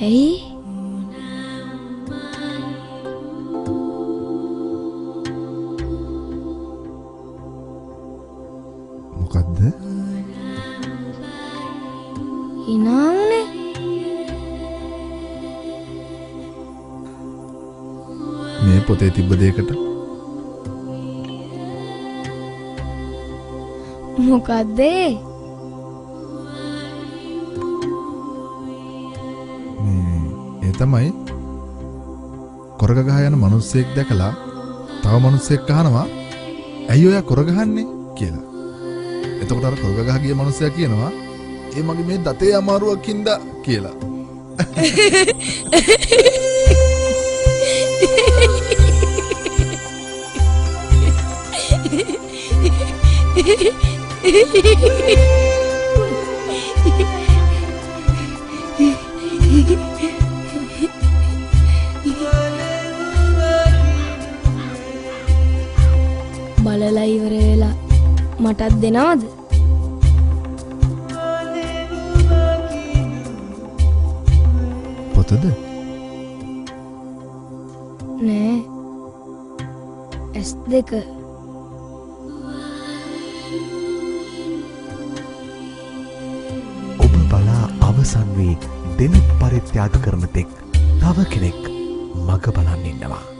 ඇයි? මොකද්ද? හිනාවනේ. මේ පොතේ තිබ්බ දෙයකට මොකද්ද? ඒ තමයි කොරග ගහ යන මිනිස්සෙක් දැකලා තව මිනිස්සෙක් අහනවා ඇයි ඔයා කොරග ගහන්නේ කියලා. එතකොට අර කොරග ගහ ගිය මිනිස්සයා කියනවා ඒ මගේ මේ දතේ අමාරුවකින්ද කියලා. බලලා ඉවර වෙලා මටත් දෙනවද? පොතද? නෑ. S2 ඔබ බලා අවසන් වී දෙනෙත් පරිත්‍යාග කරන තෙක් තව කෙනෙක් මග බලන් ඉන්නවා.